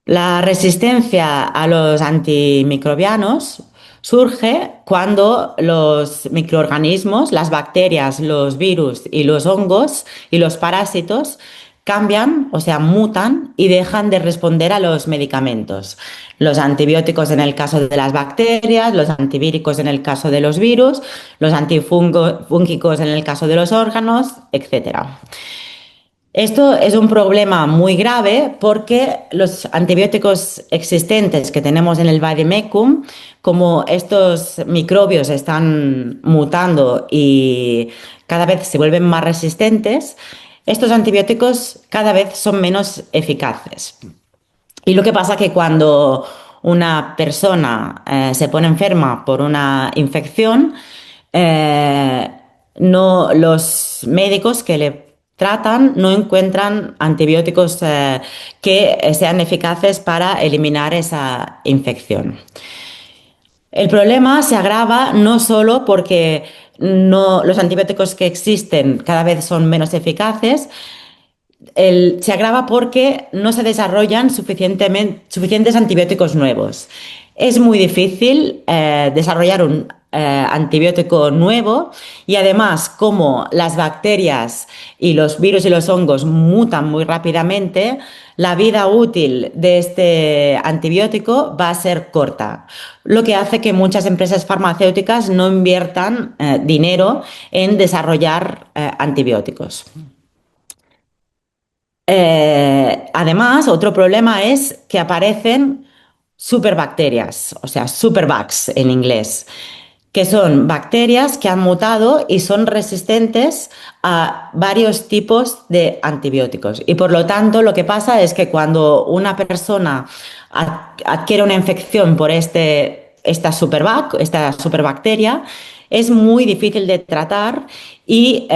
La resistencia a los antimicrobianos surge cuando los microorganismos, las bacterias, los virus y los hongos y los parásitos cambian, o sea, mutan y dejan de responder a los medicamentos. Los antibióticos en el caso de las bacterias, los antivíricos en el caso de los virus, los antifúngicos en el caso de los órganos, etcétera. Esto es un problema muy grave porque los antibióticos existentes que tenemos en el vademecum, como estos microbios están mutando y cada vez se vuelven más resistentes, estos antibióticos cada vez son menos eficaces. Y lo que pasa es que cuando una persona se pone enferma por una infección, eh, no, los médicos que le tratan no encuentran antibióticos que sean eficaces para eliminar esa infección. El problema se agrava no solo porque los antibióticos que existen cada vez son menos eficaces, se agrava porque no se desarrollan suficientes antibióticos nuevos. Es muy difícil desarrollar un antibiótico nuevo y además como las bacterias y los virus y los hongos mutan muy rápidamente, la vida útil de este antibiótico va a ser corta, lo que hace que muchas empresas farmacéuticas no inviertan dinero en desarrollar antibióticos. Además, otro problema es que aparecen superbacterias, o sea, superbugs en inglés, que son bacterias que han mutado y son resistentes a varios tipos de antibióticos. Y por lo tanto, lo que pasa es que cuando una persona adquiere una infección por esta superbacteria, es muy difícil de tratar y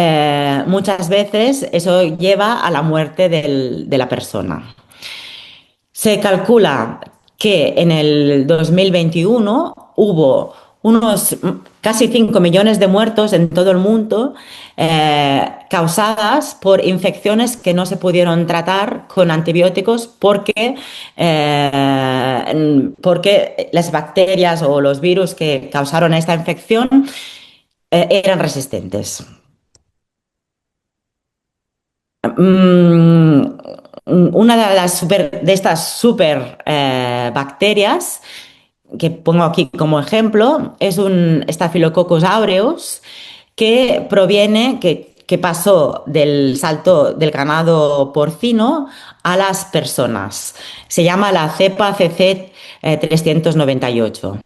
muchas veces eso lleva a la muerte de la persona. Se calcula que en el 2021 hubo unos casi 5 millones de muertos en todo el mundo causadas por infecciones que no se pudieron tratar con antibióticos porque las bacterias o los virus que causaron esta infección eran resistentes. Mm, una de estas super bacterias que pongo aquí como ejemplo es un Staphylococcus aureus que pasó del salto del ganado porcino a las personas. Se llama la cepa CC 398.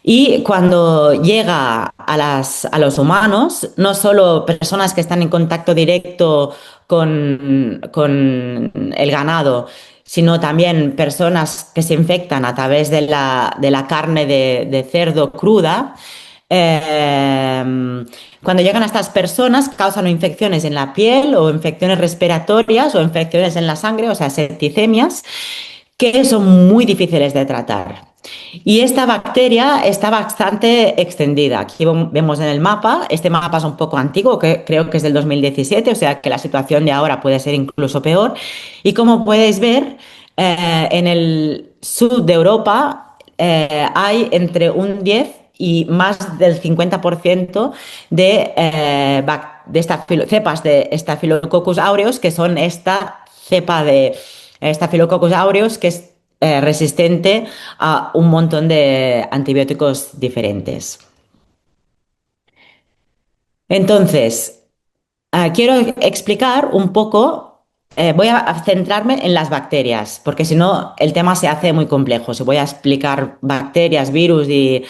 Y cuando llega a los humanos, no solo personas que están en contacto directo con el ganado, sino también personas que se infectan a través de la carne de cerdo cruda. Cuando llegan a estas personas, causan infecciones en la piel o infecciones respiratorias o infecciones en la sangre, o sea, septicemias, que son muy difíciles de tratar. Y esta bacteria está bastante extendida. Aquí vemos en el mapa, este mapa es un poco antiguo, que creo que es del 2017, o sea que la situación de ahora puede ser incluso peor. Y como podéis ver, en el sur de Europa hay entre un 10 y más del 50% de cepas de Staphylococcus aureus, que son esta cepa de Staphylococcus aureus, que es resistente a un montón de antibióticos diferentes. Entonces, quiero explicar un poco, voy a centrarme en las bacterias, porque si no el tema se hace muy complejo. Si voy a explicar bacterias, virus y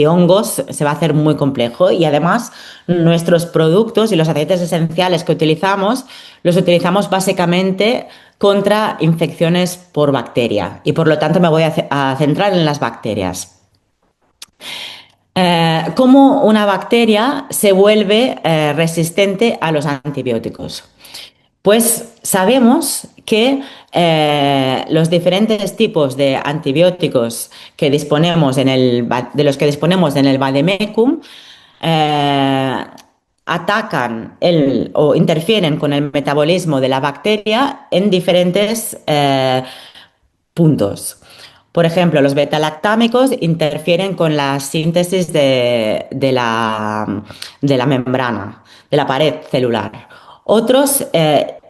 hongos, se va a hacer muy complejo. Y además, nuestros productos y los aceites esenciales que utilizamos, los utilizamos básicamente contra infecciones por bacteria. Y por lo tanto me voy a centrar en las bacterias. ¿Cómo una bacteria se vuelve resistente a los antibióticos? Pues sabemos que los diferentes tipos de antibióticos que disponemos de los que disponemos en el vademecum, eh, atacan o interfieren con el metabolismo de la bacteria en diferentes puntos. Por ejemplo, los betalactámicos interfieren con la síntesis de la membrana, de la pared celular. Otros,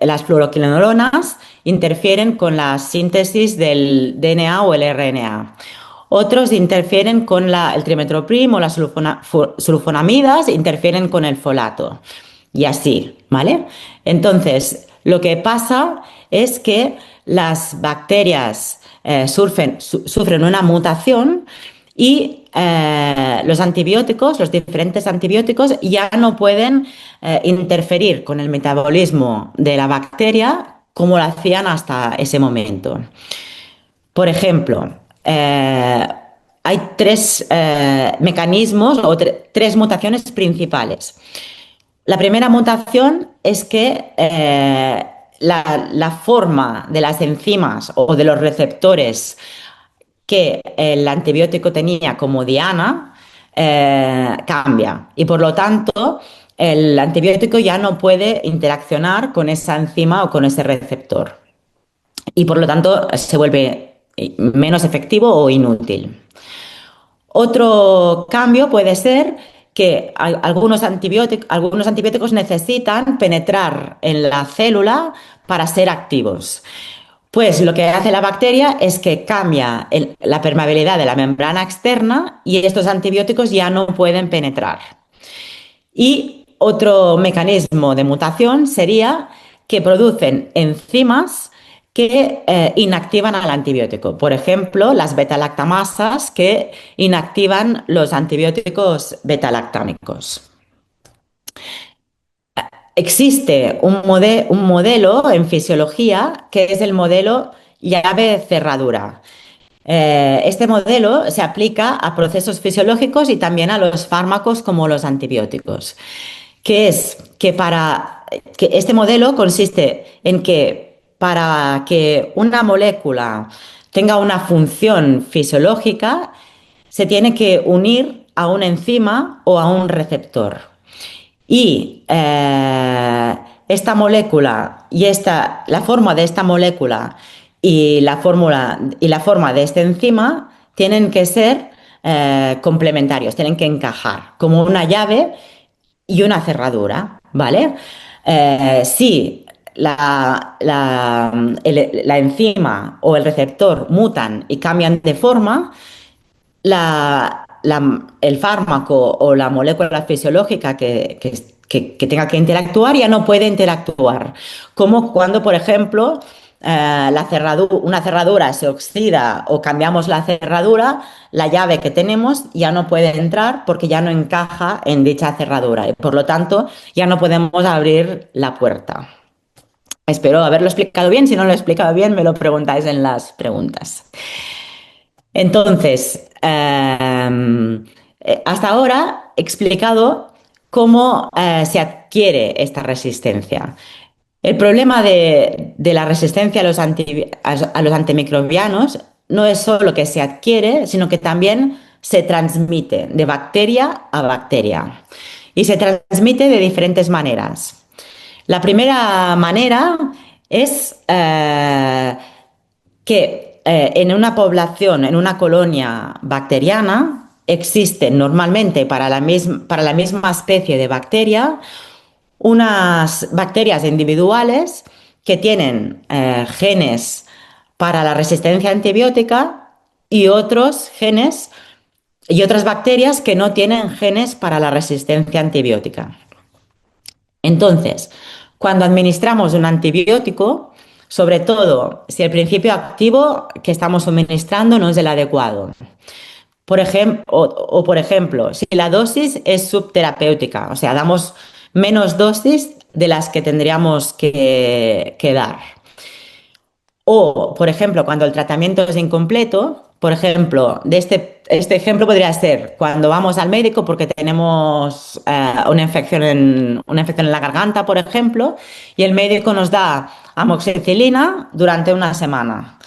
las fluoroquinolonas, interfieren con la síntesis del DNA o el RNA. Otros interfieren con el trimetoprim o las sulfonamidas, interfieren con el folato. Y así, ¿vale? Entonces, lo que pasa es que las bacterias sufren una mutación y los antibióticos, los diferentes antibióticos, ya no pueden interferir con el metabolismo de la bacteria como lo hacían hasta ese momento. Por ejemplo, hay tres mecanismos o tres mutaciones principales. La primera mutación es que la forma de las enzimas o de los receptores que el antibiótico tenía como diana cambia y por lo tanto el antibiótico ya no puede interaccionar con esa enzima o con ese receptor y por lo tanto se vuelve menos efectivo o inútil. Otro cambio puede ser que algunos antibióticos necesitan penetrar en la célula para ser activos. Pues lo que hace la bacteria es que cambia la permeabilidad de la membrana externa y estos antibióticos ya no pueden penetrar. Y otro mecanismo de mutación sería que producen enzimas que inactivan al antibiótico. Por ejemplo, las beta-lactamasas que inactivan los antibióticos beta-lactámicos. Existe un modelo en fisiología que es el modelo llave-cerradura. Este modelo se aplica a procesos fisiológicos y también a los fármacos como los antibióticos, que es que este modelo consiste en que para que una molécula tenga una función fisiológica, se tiene que unir a una enzima o a un receptor. Y esta molécula y la forma de esta molécula y la forma de esta enzima tienen que ser complementarios, tienen que encajar como una llave y una cerradura, ¿vale? Si la enzima o el receptor mutan y cambian de forma, el fármaco o la molécula fisiológica que tenga que interactuar ya no puede interactuar. Como cuando, por ejemplo, una cerradura se oxida o cambiamos la cerradura, la llave que tenemos ya no puede entrar porque ya no encaja en dicha cerradura y por lo tanto ya no podemos abrir la puerta. Espero haberlo explicado bien. Si no lo he explicado bien, me lo preguntáis en las preguntas. Entonces, hasta ahora he explicado cómo se adquiere esta resistencia. El problema de la resistencia a los antimicrobianos no es solo que se adquiere, sino que también se transmite de bacteria a bacteria. Y se transmite de diferentes maneras. La primera manera es que en una población, en una colonia bacteriana, existen normalmente para la misma especie de bacteria unas bacterias individuales que tienen genes para la resistencia antibiótica y otros genes y otras bacterias que no tienen genes para la resistencia antibiótica. Entonces, cuando administramos un antibiótico, sobre todo si el principio activo que estamos suministrando no es el adecuado. Por ejemplo, si la dosis es subterapéutica, o sea, damos menos dosis de las que tendríamos que dar. O, por ejemplo, cuando el tratamiento es incompleto, por ejemplo, este ejemplo podría ser cuando vamos al médico porque tenemos una infección en la garganta, por ejemplo, y el médico nos da amoxicilina durante una semana.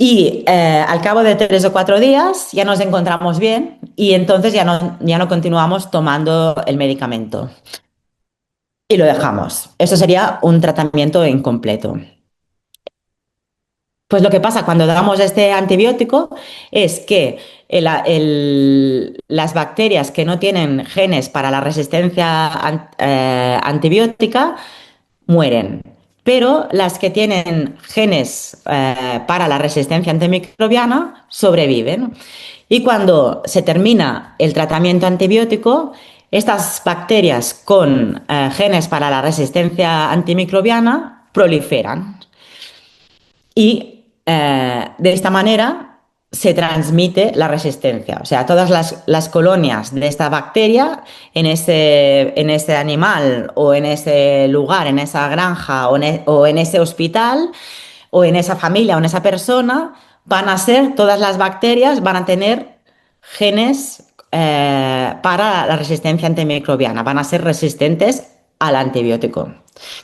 Y al cabo de 3 o 4 días ya nos encontramos bien y entonces ya no continuamos tomando el medicamento y lo dejamos. Eso sería un tratamiento incompleto. Pues lo que pasa cuando damos este antibiótico es que las bacterias que no tienen genes para la resistencia antibiótica mueren, pero las que tienen genes para la resistencia antimicrobiana sobreviven. Y cuando se termina el tratamiento antibiótico, estas bacterias con genes para la resistencia antimicrobiana proliferan. Y de esta manera se transmite la resistencia. O sea, todas las colonias de esta bacteria en ese animal o en ese lugar, en esa granja o en ese hospital o en esa familia o en esa persona, todas las bacterias van a tener genes para la resistencia antimicrobiana, van a ser resistentes al antibiótico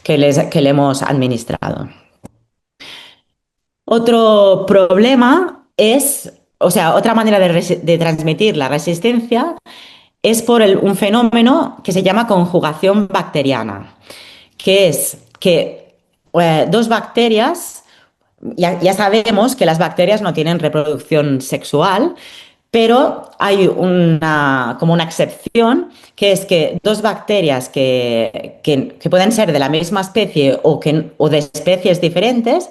que le hemos administrado. Otro problema es, o sea, otra manera de transmitir la resistencia es por un fenómeno que se llama conjugación bacteriana, que es que dos bacterias, ya sabemos que las bacterias no tienen reproducción sexual, pero hay como una excepción, que es que dos bacterias que pueden ser de la misma especie o de especies diferentes,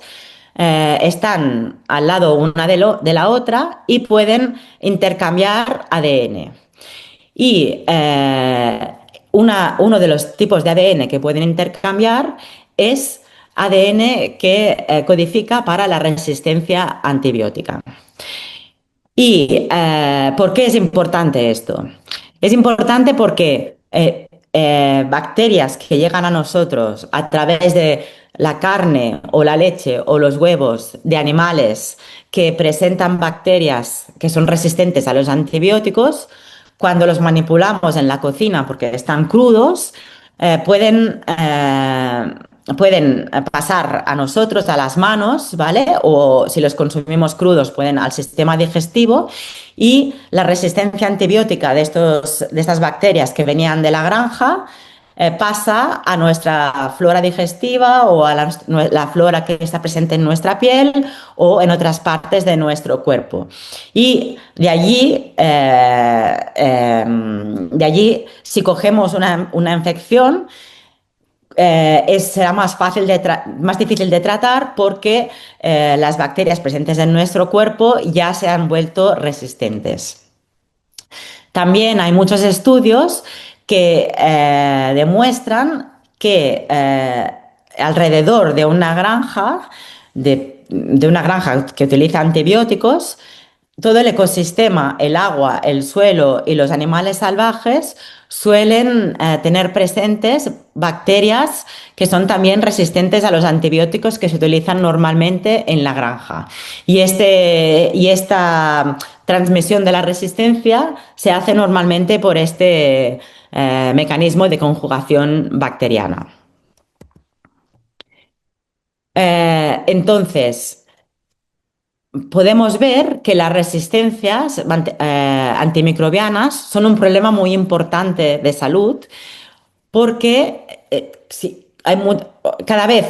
están al lado una de la otra y pueden intercambiar ADN. Y uno de los tipos de ADN que pueden intercambiar es ADN que codifica para la resistencia antibiótica. ¿Y por qué es importante esto? Es importante porque bacterias que llegan a nosotros a través de la carne o la leche o los huevos de animales que presentan bacterias que son resistentes a los antibióticos, cuando los manipulamos en la cocina porque están crudos, pueden pasar a nosotros, a las manos, ¿vale? O si los consumimos crudos, pueden al sistema digestivo y la resistencia antibiótica de estas bacterias que venían de la granja pasa a nuestra flora digestiva o a la flora que está presente en nuestra piel o en otras partes de nuestro cuerpo. Y de allí, si cogemos una infección, será más difícil de tratar porque las bacterias presentes en nuestro cuerpo ya se han vuelto resistentes. También hay muchos estudios que demuestran que alrededor de una granja que utiliza antibióticos, todo el ecosistema, el agua, el suelo y los animales salvajes suelen tener presentes bacterias que son también resistentes a los antibióticos que se utilizan normalmente en la granja. Y esta transmisión de la resistencia se hace normalmente por este mecanismo de conjugación bacteriana. Entonces, podemos ver que las resistencias antimicrobianas son un problema muy importante de salud porque cada vez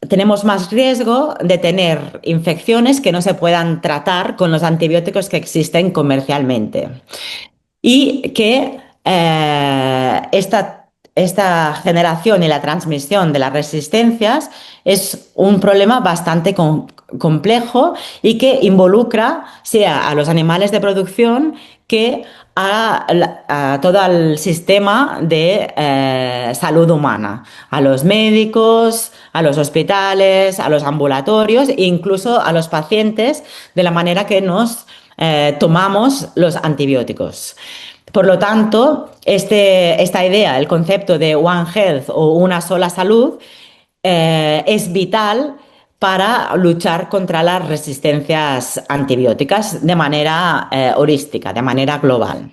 tenemos más riesgo de tener infecciones que no se puedan tratar con los antibióticos que existen comercialmente y que esta generación y la transmisión de las resistencias es un problema bastante complejo y que involucra sea a los animales de producción que a todo el sistema de salud humana, a los médicos, a los hospitales, a los ambulatorios e incluso a los pacientes de la manera que nos tomamos los antibióticos. Por lo tanto, esta idea, el concepto de One Health o una sola salud, es vital para luchar contra las resistencias antibióticas de manera holística, de manera global.